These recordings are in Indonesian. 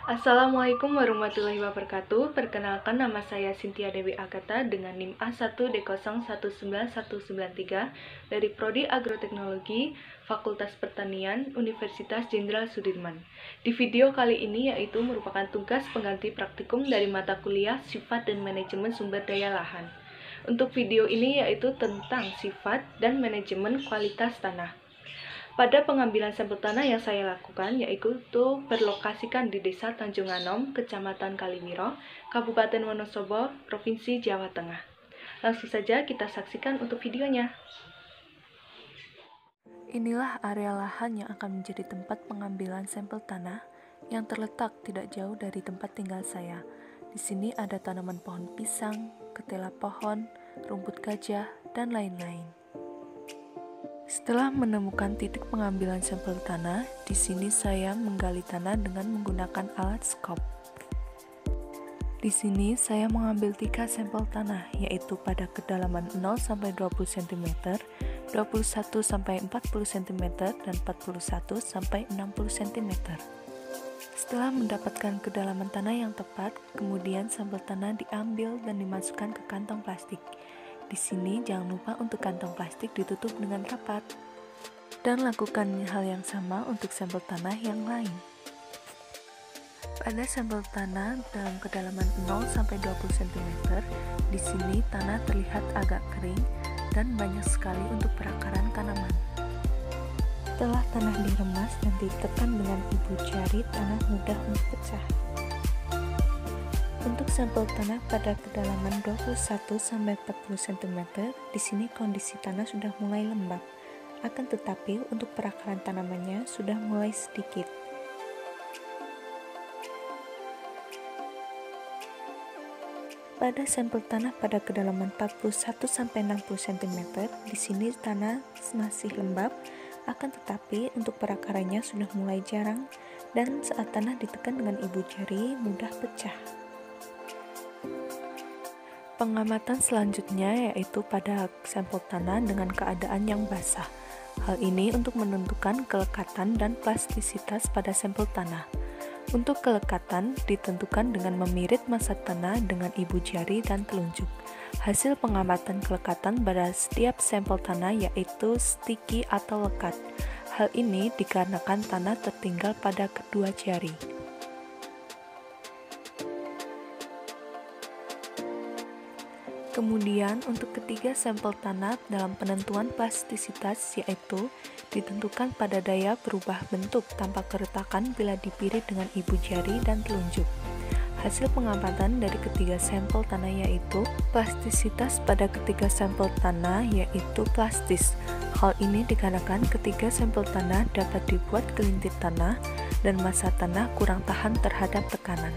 Assalamualaikum warahmatullahi wabarakatuh. Perkenalkan, nama saya Cynthia Dewi Agatha dengan NIM A1D019193 dari Prodi Agroteknologi Fakultas Pertanian Universitas Jenderal Sudirman. Di video kali ini yaitu merupakan tugas pengganti praktikum dari mata kuliah Sifat dan Manajemen Sumber Daya Lahan. Untuk video ini yaitu tentang sifat dan manajemen kualitas tanah. Pada pengambilan sampel tanah yang saya lakukan yaitu berlokasikan di Desa Tanjung Anom, Kecamatan Kaliwiro, Kabupaten Wonosobo, Provinsi Jawa Tengah. Langsung saja kita saksikan untuk videonya. Inilah area lahan yang akan menjadi tempat pengambilan sampel tanah yang terletak tidak jauh dari tempat tinggal saya. Di sini ada tanaman pohon pisang, ketela pohon, rumput gajah, dan lain-lain. Setelah menemukan titik pengambilan sampel tanah, di sini saya menggali tanah dengan menggunakan alat skop. Di sini saya mengambil 3 sampel tanah, yaitu pada kedalaman 0 sampai 20 cm, 21 sampai 40 cm, dan 41 sampai 60 cm. Setelah mendapatkan kedalaman tanah yang tepat, kemudian sampel tanah diambil dan dimasukkan ke kantong plastik. Di sini jangan lupa untuk kantong plastik ditutup dengan rapat. Dan lakukan hal yang sama untuk sampel tanah yang lain. Pada sampel tanah dalam kedalaman 0 sampai 20 cm, di sini tanah terlihat agak kering dan banyak sekali untuk perakaran tanaman. Setelah tanah diremas dan ditekan dengan ibu jari, tanah mudah untuk pecah. Untuk sampel tanah pada kedalaman 21 sampai 40 cm, di sini kondisi tanah sudah mulai lembab. Akan tetapi untuk perakaran tanamannya sudah mulai sedikit. Pada sampel tanah pada kedalaman 41 sampai 60 cm, di sini tanah masih lembab. Akan tetapi untuk perakarannya sudah mulai jarang dan saat tanah ditekan dengan ibu jari mudah pecah. Pengamatan selanjutnya yaitu pada sampel tanah dengan keadaan yang basah. Hal ini untuk menentukan kelekatan dan plastisitas pada sampel tanah. Untuk kelekatan ditentukan dengan memirit massa tanah dengan ibu jari dan telunjuk. Hasil pengamatan kelekatan pada setiap sampel tanah yaitu sticky atau lekat. Hal ini dikarenakan tanah tertinggal pada kedua jari. Kemudian untuk ketiga sampel tanah dalam penentuan plastisitas yaitu ditentukan pada daya berubah bentuk tanpa keretakan bila dipirit dengan ibu jari dan telunjuk. Hasil pengamatan dari ketiga sampel tanah yaitu plastisitas pada ketiga sampel tanah yaitu plastis. Hal ini dikarenakan ketiga sampel tanah dapat dibuat kelintir tanah dan massa tanah kurang tahan terhadap tekanan.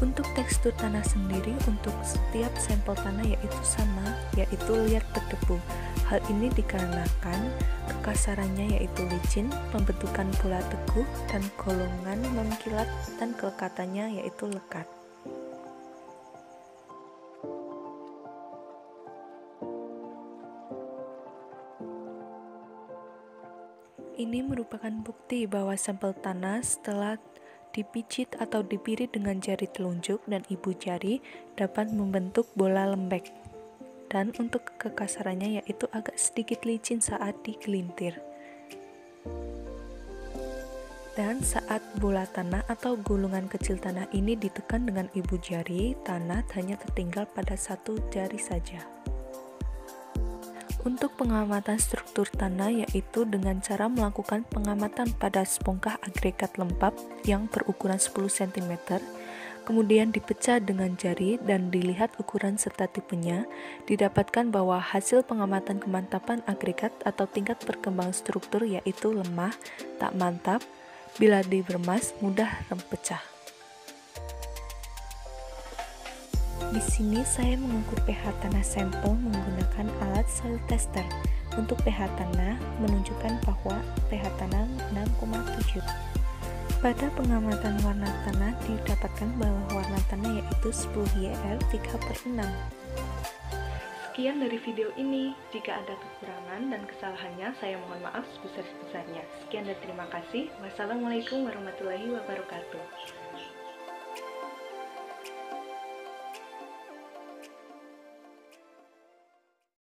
Untuk tekstur tanah sendiri untuk setiap sampel tanah yaitu sama, yaitu liat berdebu. Hal ini dikarenakan kekasarannya yaitu licin, pembentukan bola teguh, dan golongan mengkilat dan kelekatannya yaitu lekat. Ini merupakan bukti bahwa sampel tanah setelah dipijit atau dipirit dengan jari telunjuk dan ibu jari dapat membentuk bola lembek. Dan untuk kekasarannya yaitu agak sedikit licin saat digelintir. Dan saat bola tanah atau gulungan kecil tanah ini ditekan dengan ibu jari, tanah hanya tertinggal pada satu jari saja. Untuk pengamatan struktur tanah yaitu dengan cara melakukan pengamatan pada sebongkah agregat lembab yang berukuran 10 cm, kemudian dipecah dengan jari dan dilihat ukuran serta tipenya, didapatkan bahwa hasil pengamatan kemantapan agregat atau tingkat perkembangan struktur yaitu lemah, tak mantap, bila diremas mudah pecah. Di sini saya mengukur pH tanah sampel menggunakan alat soil tester. Untuk pH tanah menunjukkan bahwa pH tanah 6,7. Pada pengamatan warna tanah didapatkan bahwa warna tanah yaitu 10 YR 3/6. Sekian dari video ini. Jika ada kekurangan dan kesalahannya, saya mohon maaf sebesar-besarnya. Sekian dan terima kasih. Wassalamualaikum warahmatullahi wabarakatuh.